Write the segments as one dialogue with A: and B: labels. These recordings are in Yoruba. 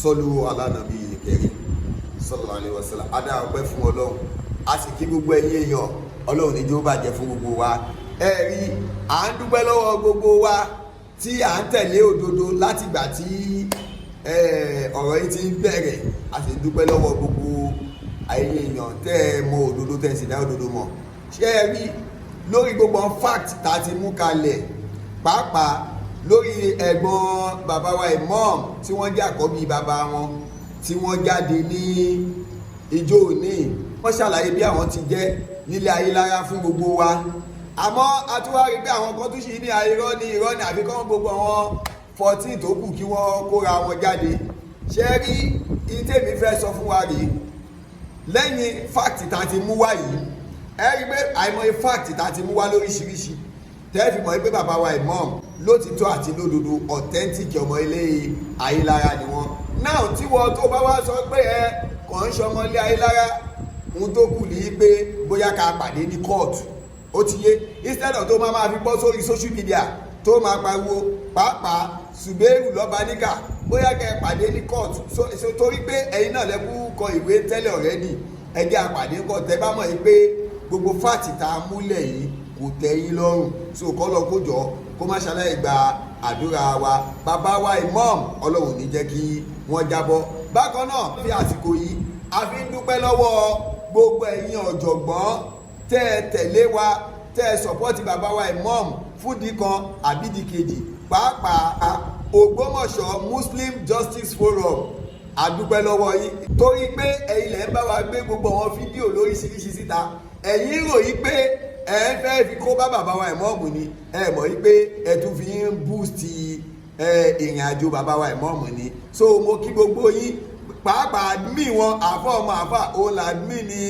A: sọlú alánàbí kẹrin sallallahu alaihi wasallam. Adá ọpẹ́ fún Ọlọ́run, a sì kí gbogbo ẹ̀yin èèyàn. Ọlọ́run ní jẹ́ ó bàjẹ́ fún gbogbo wa. Ẹ rí, à ń dúpẹ́ lọ́wọ́ gbogbo wa tí à ń tẹ̀lé òdodo láti ìgbà tí ọ̀rọ̀ yìí ti ń bẹ̀rẹ̀. A sì dúpẹ́ lọ́wọ́ gbogbo ẹ̀yin èèyàn tẹ́ ẹ mọ òdodo tẹ́ ẹ sì dá òdodo mọ̀. Ṣé ẹ rí, lórí gbogbo fact tá a ti mú kalẹ̀, pàápàá lórí ẹ̀gbọ́n bàbá wa Imam tí wọ́n jẹ́ àkọ́bí bàbá wọn tí wọ́n jáde ní ìjọ òní, wọ́n ṣàlàyé bí àwọn ti jẹ́ nílé ayé lára fún gbogbo wa. Àmọ́ a tún wá rí pé àwọn kan tún ṣì ní irọ́ ní àfikún gbogbo àwọn 14 tó kù kí wọ́n kóra wọn jáde. Ṣé rí, ìtèmi fẹ́ sọ fún wa rèé, lẹ́yìn fáàtì tá a ti mú wá yìí, ẹ rí pé àìmọye fáàtì tá a ti mú wá lóríṣiríṣi tẹ́ẹ̀fì mọ̀ pé bàbá wa Imam lótìtọ́ àti lódodo authentic ọmọ ilé Ayélára ni wọ́n. Náà tí wọ́n tó bá wá sọ pé ẹ kàn ń ṣọmọ ilé Ayélára, ohun tó kù ní pé bóyá ká pàdé ní kóòtù, ó ti yé, instead of tó máa fi bọ́ sórí social media tó máa pariwo pàápàá Ṣùgbẹ́rù lọ́ba níkà, bóyá kẹ́ pàdé ní kóòtù. So torí pé ẹ̀yin náà lẹ́kú kọ ìwé tẹ́lẹ̀ already, ẹ jẹ́ àpàdé kóòtù. Ẹ bá mọ̀ yìí pé gbogbo fáàtì tá a múlẹ̀ yìí kò tẹ́ yín lọ́rùn, so kọ́ lọ kó jọ kó má ṣaláì gba àdúrà wa. Bàbá wa Imam, Ọlọ́run ní jẹ́ kí wọ́n jábọ́. Bákan náà fi àsìkò yìí a fi ń dúpẹ́ lọ́wọ́ gbogbo ẹ̀yin ọ̀jọ̀gbọ́n tẹ́ ẹ tẹ̀lé wa, tẹ́ ẹ sọ̀pọ́tì bàbá wa Imam fúdi kan àbídì kejì, pàápàá Ogbomosho Muslim Justice Forum. A dúpẹ́ lọ́wọ́ yín torí pé ẹ̀yin lẹ́ ń bá wa gbé gbogbo àwọn fídíò lóríṣiríṣi síta. Ẹ̀yin ròyìn pé ẹ fẹ́ fi kó bá bàbá wa Imam ni, ẹ mọ̀ yí pé ẹ tún fi ń boost ìrìn àjò bàbá wa Imam ni. So mo kí gbogbo yín, pàápàá admin wọn àfọ ọmọ àfà òun admin ni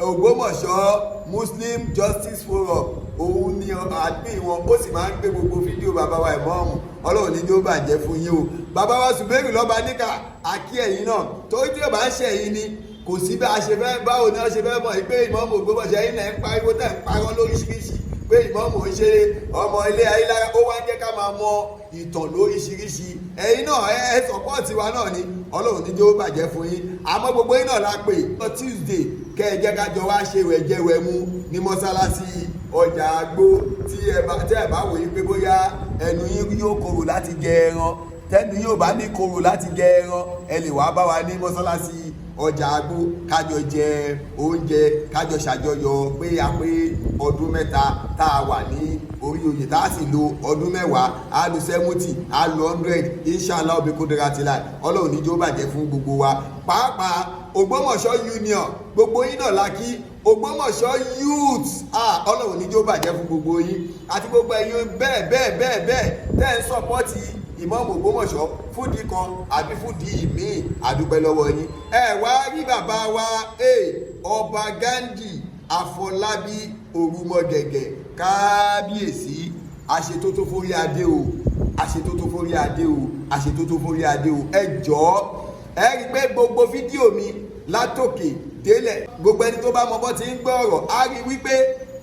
A: Ogbomoso Muslim Justice Forum, òun ni admin wọn, ó sì máa ń gbé gbogbo fídíò bàbá wa Imam. Ọlọ́run ní jó bàjẹ́ fún yín o. Bàbá wa Ṣùgbẹ́rù lọ́ba níkà, àkí ẹ̀yin náà torí tí ò bá ń ṣe ẹ̀yin ni kò sí bá a ṣe fẹ́, báwo ni wọ́n ṣe fẹ́ mọ̀ pé Imam Ogbomosho ẹ̀yin náà ń pariwo tẹ̀ ń parọ́ lóríṣiríṣi pé Imam ń ṣe ọmọ ilé Ayélára. Ó wá ń jẹ́ ká máa mọ ìtàn lóríṣiríṣi. Ẹ̀yin náà ẹ sọ́pọ́ọ̀tì wa náà ni, Ọlọ́run ní jó bàjẹ́ fún yín. Àmọ́ gbogbo yín náà la pè Tuesday kẹ́ ẹ jẹ́ ká jọ wá ṣe wẹ̀jẹ̀wẹ̀mu ní mọ́sálásí ọjà Àgbò. Tí ẹ bá wòye pé bóyá ẹnu yín yóò korò láti jẹ ẹran, tẹ́nu yóò bá ní korò láti jẹ ẹran, ẹ lè wá bá wa ní mọ́sálásí ọjà Àgbò, kájọ jẹ oúnjẹ, kájọ ṣàjọyọ̀ pé a pé ọdún mẹ́ta tá a wà ní orí oyè, tá a sì lo ọdún mẹ́wàá, a lo 70, a lo 100, inshallah obi kudratillah. Ọlọ́run ní jó bàjẹ́ fún gbogbo wa. Pàápàá Ogbomosho Union, gbogbo yín náà la kí. Ogbomosho Youth, Ọlọ́run ní jó bàjẹ́ fún gbogbo yín àti gbogbo ẹ̀yin bẹ́ẹ̀ tẹ́ ń sọ́pọ́tì Imam Ogbomosho fúdi kan àbí fúdi ìmíì. Àdúpẹ́ lọ́wọ́ yín. Ẹ wá rí bàbá wa Ọba Gandhi Afọlábí Orúmọgẹ̀gẹ̀ Kábíyèsí, àṣetótó fórí adé o, àṣetótó fórí adé o, àṣetótó fórí adé o. Ẹ jọ̀ọ́, ẹ rí pé gbogbo fídíò mi látòkè délẹ̀, gbogbo ẹni tó bá mọ bọ́ ti ń gbọ́ ọ̀rọ̀ á rí wípé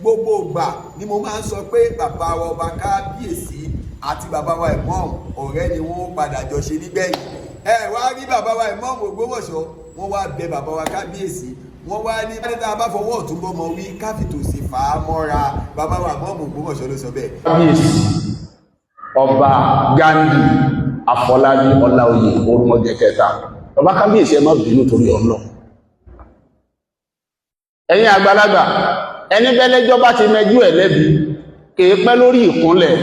A: gbogbo ìgbà ni mo máa ń sọ pé bàbá wa Ọba Kábíyèsí àti bàbá wa Imam ọ̀rẹ́ ni wọ́n padà jọ ṣe nígbẹ̀yìn. Ẹ wá rí bàbá wa Imam Ogbomosho, wọ́n wá bẹ bàbá wa Kábíyèsí, wọ́n wá ní bá tá a bá fọwọ́ ọ̀tún bọ́mọ wí káfíntò sì fà á mọ́ra. Bàbá wa Imam Ogbomosho ló sọ bẹ́ẹ̀.
B: Kábíyèsí Ọba Gandhi Afọlábí Ọláoyè Orúmọgẹ̀gẹ̀ kẹta. Bàbá Kábíyèsí, ẹ má bínú torí Ọlọ́run. Ẹ̀yin àgbàlagbà, ẹni bẹ́lẹ́jọ́ bá ti mẹjú ẹ̀ lẹ́bi kèé pẹ́ lórí ìkúnlẹ̀,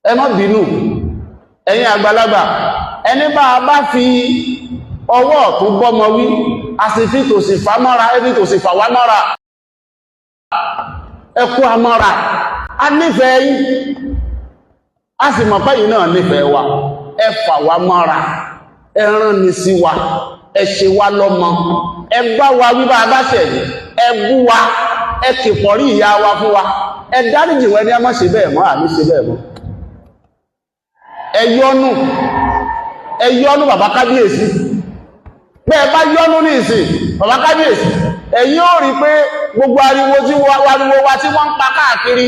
B: ẹ má bínú. Ẹ̀yin àgbàlagbà, ẹni bá fi ọwọ́ ọ̀tún gbọ́mọ wí, a sì fi tòsì fà mọ́ra, ẹbí tòsì fà wá mọ́ra, ẹkú àmọ́ra. A nífẹ̀ẹ́ yín, a sì mọ̀ pẹ́yìn náà nífẹ̀ẹ́ wa, ẹ fà wá mọ́ra, ẹ rán ni sí wa, ẹ ṣe wá lọ́mọ, ẹ gbá wa wíbá abáṣẹ̀, ẹ bú wa, ẹ kìpọ̀ rí ìyá wa fún wa, ẹ dáríjì wẹ́ni a má ṣe bẹ́ẹ̀ mọ́, àmì ṣe bẹ́ẹ̀ mọ́. Ẹ yọ́nú bàbá Kábíyèsí. Bẹ́ẹ̀ bá yọ́nú ní ìsìn bàbá Kábíyèsí, ẹ̀yin ó rí pé gbogbo ariwo wa tí wọ́n ń pa káàkiri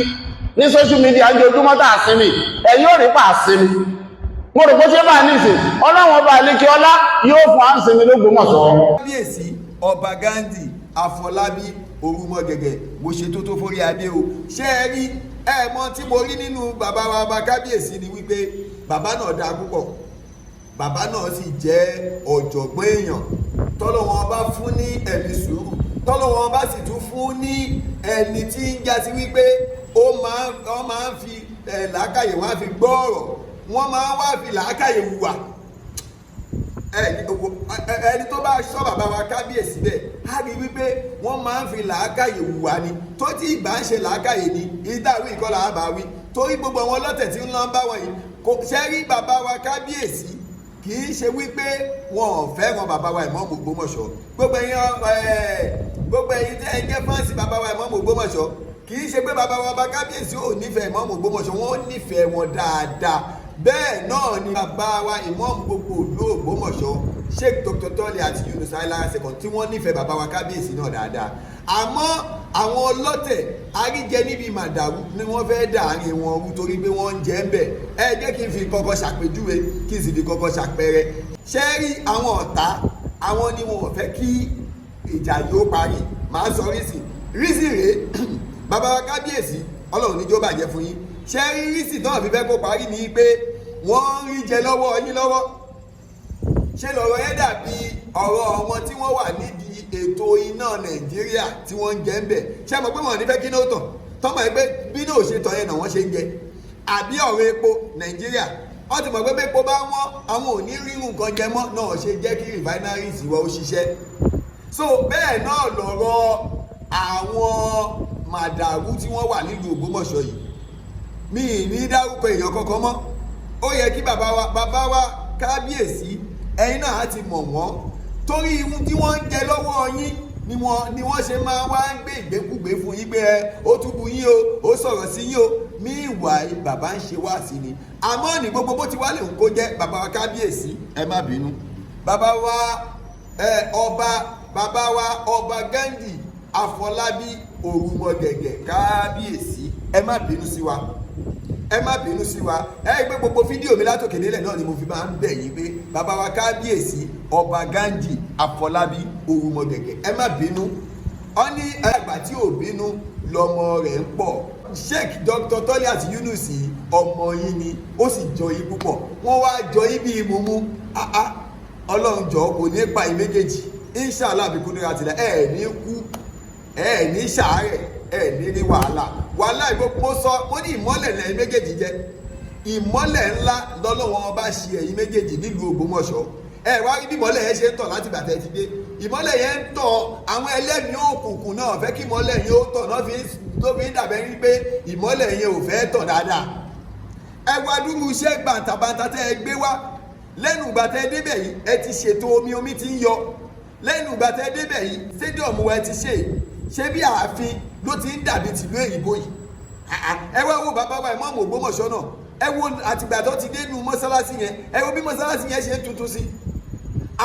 B: ní social media ń jojúmọ́ tà sinmi, ẹ̀yin ó rí pa sinmi. mo rò pé tí ó bá ní ìsìn ọlọ́wọ́n bá lékè ọlá yóò fún àǹsìnmi l'Ógbómọ̀ṣọ́.
A: Kábíyèsí ọba Ghandi Afọlábí Orúmọgẹ̀gẹ̀ mo ṣe tó forí adé o. ṣé ẹ rí ẹ̀mọ́ tí mo rí nínú bàbá wa ọba Kábíyèsí ni wípé bàbá náà dáa púpọ̀, bàbá náà sì jẹ́ ọ̀jọ̀gbọ́n èèyàn tọ́lọ́wọ́n bá fún ní ẹ̀mí sùúrù, tọ́lọ́wọ́n bá sì tún fún ní ẹni tí ń jásí wípé wọ́n máa ń fi làákàyè wọ́n á fi gbọ́ ọ̀rọ̀, wọ́n máa ń wá fi làákàyè hùwà. Ẹni tó bá sọ bàbá wa Kábíyèsí bẹ́ẹ̀ á rí wípé wọ́n máa ń fi làákàyè hùwà ni, tó tí ìgbà ń ṣe làákàyè ni ìdáwí ìkọlà àbáwí, torí gbogbo àwọn ọlọ́tẹ̀ tí ń lọ bá wọ̀nyí kò ṣe rí bàbá wa Kábíyèsí kì í ṣe wípé wọn ò fẹ́ràn bàbá wa Imam Ogbomosho. gbogbo ẹ̀yin tẹ́ ẹ jẹ́ fáǹsì bàbá wa Imam Ogbomosho kì í ṣe pé bàbá wa ọba Kábíyèsí ò nífẹ̀ẹ́ Imam Ogbomosho, wọ́n nífẹ̀ẹ́ wọn dáadáa. bẹ́ẹ̀ náà ni bàbá wa Imam gbogbo ìlú Ògbómọ̀ṣọ́ Sheikh Dr. Tọ́lẹ̀ àti Yunus Aylára second tí wọ́n nífẹ̀ẹ́ bàbá wa Kábíyèsí náà dáadáa. àmọ́ àwọn ọlọ́tẹ̀ àríjẹ níbi màdàrú ni wọ́n fẹ́ dàárín wọn rú torí pé wọ́n ń jẹ́ ń bẹ̀. ẹ jẹ́ kí n fi kọ́kọ́ ṣàpèjúwe kí n sì fi kọ́kọ́ ṣàpẹẹrẹ. ṣé rí àwọn ọ̀tá àwọn ni wọn ò fẹ́ kí ìjà yóò parí. màá sọ rísì rèé bàbá wa Kábíyèsí Ọlọ́run níjó bàjẹ́ fún yín. ṣé rí rísì náà fi fẹ́ kó parí ni pé wọ́n ń rí jẹ lọ́wọ́ yín lọ́wọ́. ṣé lọ́rọ̀ yẹn dàbí ọ̀rọ̀ wọn tí wọ́n wà nídìí ètò iná Nàìjíríà tí wọ́n ń jẹ ń bẹ̀. ṣé mo pé wọn ní fẹ́ kí ní ó tàn tọ́mọ̀ ẹgbẹ́ bí náà ṣe tọ́ yẹn náà wọ́n ṣe ń jẹ. àbí ọ̀rọ̀ epo Nàìjíríà wọ́n ti mọ̀ pé epo bá wọ́n àwọn ò ní rírun nǹkan jẹ mọ́ náà ṣe jẹ́ kí refineries wọ́n ó ṣiṣẹ́. so bẹ́ẹ̀ náà lọ̀rọ̀ àwọn màdàrú tí wọ́n wà nílùú Ògbómọ̀ṣọ́ yìí mi ì ní dárúkọ èèyàn kankan mọ́. ó yẹ kí bàbá wa Kábíyèsí ẹ̀yin náà á ti mọ̀ wọ́n torí ihun tí wọ́n ń jẹ lọ́wọ́ yín ni wọ́n ṣe máa wá ń gbé ìgbékúgbé fún yín pé ó túbú yín o ó sọ̀rọ̀ sí yín o mí ìwà bàbá ń ṣe wá sí ni. àmọ́ ní gbogbo bó ti wá lè ń kó jẹ́ bàbá wa Kábíyèsí ẹ má bínú. bàbá wa ọba Ghandi Afọlábí Orúmọgẹ̀gẹ̀ Kábíyèsí ẹ má bínú sí wa, ẹ má bínú sí wa. ẹ gbé gbogbo fídíò mi látòkè délẹ̀ náà ni mo fi máa ń bẹ̀ yín pé bàbá wa Kábíyèsí ọba Ghandi Afọlábí Orúmọgẹ̀gẹ̀ ẹ má bínú. ọ ní àgbà tí ò bínú lọmọ rẹ̀ ń pọ̀. Sheikh Dr. Tọ́lẹ̀ àti Yunus ọmọ yín ni ó sì jọ yín púpọ̀, wọ́n wá jọ yín bí mumu. Ọlọ́run jọ kò ní pa yín méjèèjì inshallah bí kúndúrà tilẹ̀ ẹ̀ ní kú ẹ̀ ní ṣàárẹ̀ ẹ̀ ní wàhálà ìgbókùn sọ ó ní ìmọ́lẹ̀ lẹ́yìn méjèèjì jẹ́ ìmọ́lẹ̀ ńlá lọ́lọ́wọ́n bá ṣe ẹ̀yin méjèèjì nílùú Ògbómọ̀ṣọ́. wá rí bí ìmọ́lẹ̀ yẹn ṣe ń tọ̀ láti bàtẹ́ ti dé. ìmọ́lẹ̀ yẹn ń tọ̀ àwọn ẹlẹ́mìí òkùnkùn náà fẹ́ kí ìmọ́lẹ̀ yẹn ó tọ̀ náà tó fi ń dàbẹ́ rí pé ìmọ́lẹ̀ yẹn ò fẹ́ tọ̀ dáadáa. ẹ wá dúró iṣẹ́ gbàǹtàbàǹtà tẹ́ ẹ gbé wá lẹ́nu ìgbà tẹ́ ẹ débẹ̀ yìí ẹ ti ṣètò omi ti ń yọ lẹ́nu ìgbà tẹ́ ẹ débẹ̀ yìí stadium ẹ ti ṣe bí ààfin ló ti ń dàbí tìlú èyìnbó yìí. ẹ wá wo bàbá wa Imam Ògbómọ̀ṣọ́ náà ẹ wo àtìgbà tó ti dénú mọ́sálásí yẹn ẹ wo bí mọ́sálásí yẹn ṣe ń tuntun sí.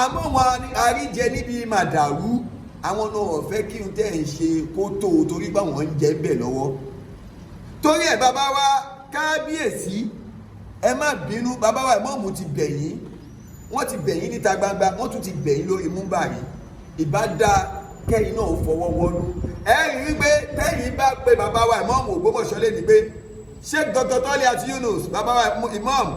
A: àmọ́ wọn àríjẹ níbi màdàrú àwọn náà fẹ́ kí n tẹ́ ẹ̀ ṣe kó tó o torí pé àwọn ń jẹ bẹ́ẹ̀ lọ́wọ́. torí ẹ̀ bàbá wa Kábíyèsí ẹ má bínú bàbá wa Imam ti bẹ̀yìn wọ́n ti bẹ̀yìn níta gbangba wọ́n tún ti bẹ̀yìn lórí múmbàrí ìbá dáa kẹ́yìn náà fọwọ́ wọnú. ẹ rí i pé tẹ́yìn bá pe bàbá wa Imam Ògbómọ̀ṣọ́ lé ní pé Sheikh Dr. Tọ́lẹ̀ àti Yunus bàbá wa Imam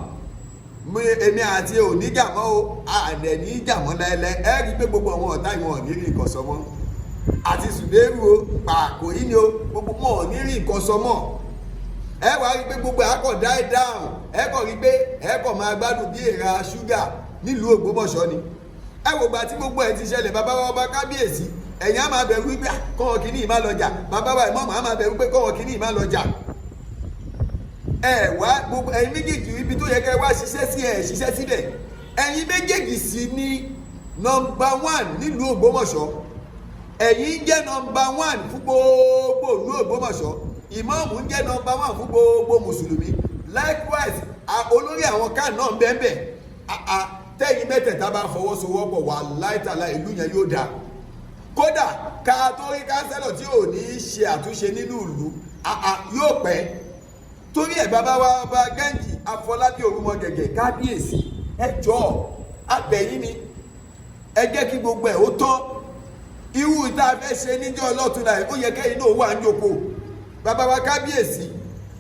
A: èmi àti oníjàmọ́ o àdẹ̀ ní ìjàmọ́ lẹ́lẹ́ ẹ rí i pé gbogbo àwọn ọ̀tá ìwọ̀n ní rí nǹkan sọmọ́ àti sùdẹ́rù o pààkó yìí ni o gbogbo wọn ní rí nǹkan sọmọ́. ẹ wá rí i pé gbogbo àkọ́ dá ẹ dáhùn ẹ kọ̀ rí i pé ẹ kọ̀ máa gbádùn bí èèrà ṣúgà nílùú Ògbómọ̀ṣọ́ ni. ẹ wò gbà tí gbogbo ẹ ti ṣẹlẹ̀ bàbá wa ọba Kábíyèsí ẹ̀yin á máa bẹ̀rù wípé kọ́wọ́ kìíní ìmá lọ́jà bàbá wa Imam á máa bẹ̀rù pé kọ́wọ́ kìíní ìmá lọ́jà. ẹ wá gbogbo ẹ̀yin méjèèjì ibi tó yẹ kẹ́ wá ṣiṣẹ́ sí ẹ̀ ṣiṣẹ́ síbẹ̀ ẹ̀yin méjèèjì sí ní nọ́mbà 1 nílùú Ògbómọ̀ṣọ́ ẹ̀yin jẹ́ nọ́mbà 1 fún gbogbo ìlú Ògbómọ̀ṣọ́ Imam ń jẹ́ nọ́mbà 1 fún gbogbo mùsùlùmí likewise olórí àwọn kan náà ń bẹ́ẹ̀ bẹ́ẹ̀ tẹ́yìn mẹ́tẹ̀ẹ̀ta bá fọwọ́sowọ́pọ̀ wà láìtàlá ìlú yẹn yóò dáa. kódà ká tó rí kánsẹ́lọ̀ tí ò ní ṣe àtúnṣe nínú ìlú yóò pẹ́. torí ẹ̀ bàbá wa ọba Ghandi Afọlábí Ògbómọgẹ̀gẹ̀ kábíyèsí ẹ jọ̀ọ́ abẹ̀yìn ni ẹ jẹ́ kí gbogbo ẹ̀ ó tán irú ìta fẹ́ ṣe níjọ́ ọlọ́túnla ẹ̀ ó yẹ kẹ́yìn náà wà ń jókòó bàbá wa kábíyèsí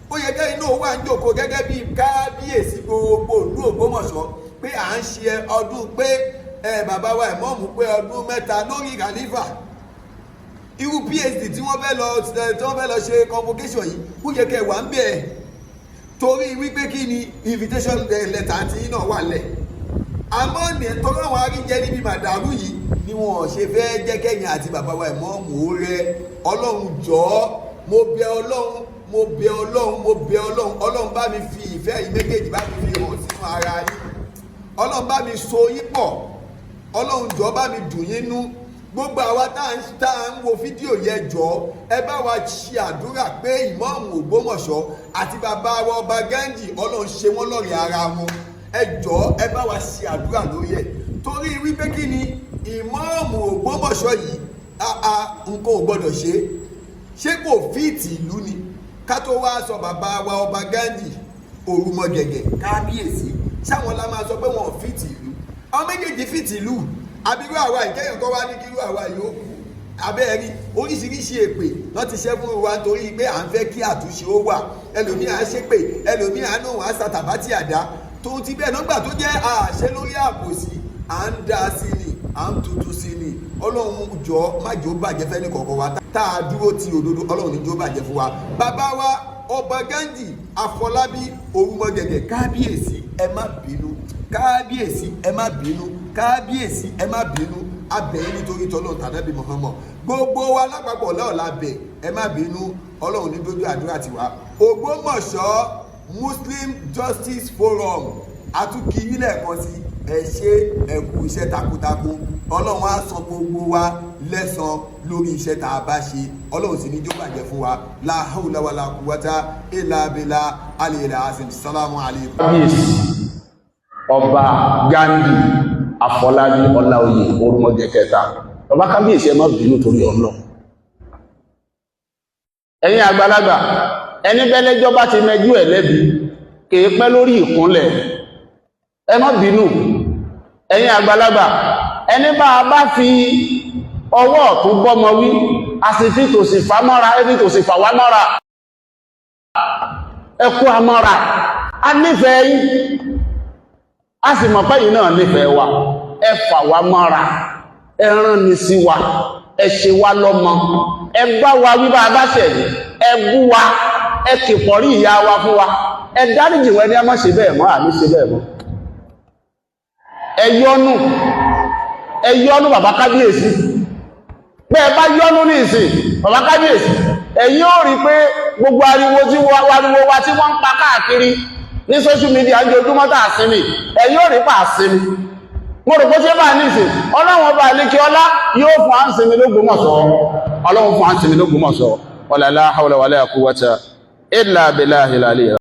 A: ó yẹ kẹ́yìn náà wà ń jókòó gẹ́gẹ́ bí kábíyèsí gbogbo ìlú Ògbómọ̀ṣọ́ pé à ń ṣe ọdún pé bàbá wa ìmọ̀ọ́mù pé ọdún 3 lórí khalifa irú PhD tí wọ́n fẹ́ lọ ṣe convocation yìí ó yẹ kẹ́ wà ń bẹ̀ torí wípé kí ni invitation letter tí náà wà lẹ̀ àmọ́ ní torí àwọn aríjẹ níbi màdàrú yìí ni wọn ṣe fẹ́ jẹ́ kẹ́yìn àti bàbá wa ìmọ̀ọ́mù rẹ ọlọ́run jọ̀ọ́ mo bẹ̀ ọlọ́run bá mi fi ìfẹ́ yìí méjèèjì bá mi fi hàn sínú ara yín ọlọ́run bá mi so yín pọ̀ ọlọ́run jọ̀ọ́ bá mi dùn yín nú gbogbo àwa tá à ń wo fídíò yẹn jọ̀ọ́ ẹ bá wa ṣe àdúrà pé ìmọ̀ọ́mù Ògbómọ̀ṣọ́ àti bàbá wa ọba Gáǹjì ọlọ́run ṣe wọ́n lọ́rẹ̀ẹ́ ara wọn ẹ jọ̀ọ́ ẹ bá wa ṣe àdúrà lórí ẹ̀ torí wípé kí ni ìmọ̀ọ́mù Ògbómọ̀ṣọ́ yìí nǹkan ò gbọ́dọ̀ ṣé kò fíìtì ìlú ni ká tó wá sọ bàbá wa ọba Gáǹjì Ògbómọgẹ̀gẹ̀ kábíyèsí sáwọn la máa sọ pé wọn ò fíìtì ìlú àwọn méjèèjì fíìtì ìlú abirú àwa ìkẹyàn tó wá ní kírú àwa yóò kú abẹ́ẹ̀rí oríṣiríṣi èpè wọ́n ti ṣẹ́ fún wa torí pé à ń fẹ́ kí àtúnṣe ó wà ẹlòmíì á ṣépè ẹlòmíì á náà wá sàtàbátì àdá tó ti bẹ́ẹ̀ nígbà tó jẹ́ àṣẹ lórí àbòsí à ń dá sí ni à ń tutù sí ni ọlọ́run jọ má jò bàjẹ́ fẹ́ ní kọ̀ọ̀kan wa tá a dúró ti òdodo ọlọ́run ní jò bàjẹ́ fún wa bàbá wa ọba Gáǹjì Afọlábí Ògbómọgẹ̀gẹ̀ kábíyèsí ẹ má bínú kábíyèsí ẹ má bínú kábíyèsí ẹ má bínú abẹ̀yìn nítorí tọ́lọ́run tànábì Muhammad gbogbo wa lápapọ̀ lọ́ọ̀la bẹ̀ ẹ má bínú ọlọ́run ní dójú àdúrà tiwa Ògbómọ̀ṣọ́ Muslim Justice Forum àtúnkì ilẹ̀ kan sí ẹ ṣe ẹ̀kú iṣẹ́ takuntakun ọlọ́run á san gbogbo wa lẹ́san lórí iṣẹ́ tá a bá ṣe ọlọ́run sì ní jó bàjẹ́ fún wa la hawla wala quwwata illa billah aliyil azim salamu alaykum.
B: kábíyèsí ọba Gáǹjì Afọlábí Ọláoyè Ògbómọgẹ̀gẹ̀ kẹta ọba kábíyèsí ẹ má bínú torí ọlọ ẹ̀yin àgbàlagbà ẹni bẹ́lẹ́jọ́ bá ti mẹjú ẹ̀ lẹ́bi kèé pẹ́ lórí ìkúnlẹ̀ ẹ má bínú ẹ̀yin àgbàlagbà ẹni bá fi ọwọ́ ọ̀tún gbọ́mọ wí a sì fi tòsì fà mọ́ra ẹbí tòsì fà wá mọ́ra ẹkú amọ́ra a nífẹ̀ẹ́ yín a sì mọ̀ pé yín náà nífẹ̀ẹ́ wa ẹ fà wá mọ́ra ẹ rán ni sí wa ẹ ṣe wá lọ́mọ ẹ bá wa wíbá abáṣẹ̀ ẹ bú wa ẹ kìpọ̀rí ìyá wa fún wa ẹ dáríjì wọn ní a má ṣe bẹ́ẹ̀ mọ́ àní ṣe bẹ́ẹ̀ mọ́ ẹ yọ́nú bàbá kábíyèsí bẹ́ẹ̀ bá yọ́nú ní ìsìn bàbá kábíyèsí ẹ̀yin ó rí pé gbogbo ariwo wa tí wọ́n ń pa káàkiri ní social media ń jojúmọ́ tà sinmi ẹ̀yin ó rí pa sinmi mo rò pé ṣé bá ní ìsìn ọlọ́run ọba àlékí ọlá yóò fún àǹsinmi l'Ógbómọ̀ṣọ́ ọlọ́run fún àǹsinmi l'Ógbómọ̀ṣọ́ wala la hawla wala quwwata illa billahil aliyyil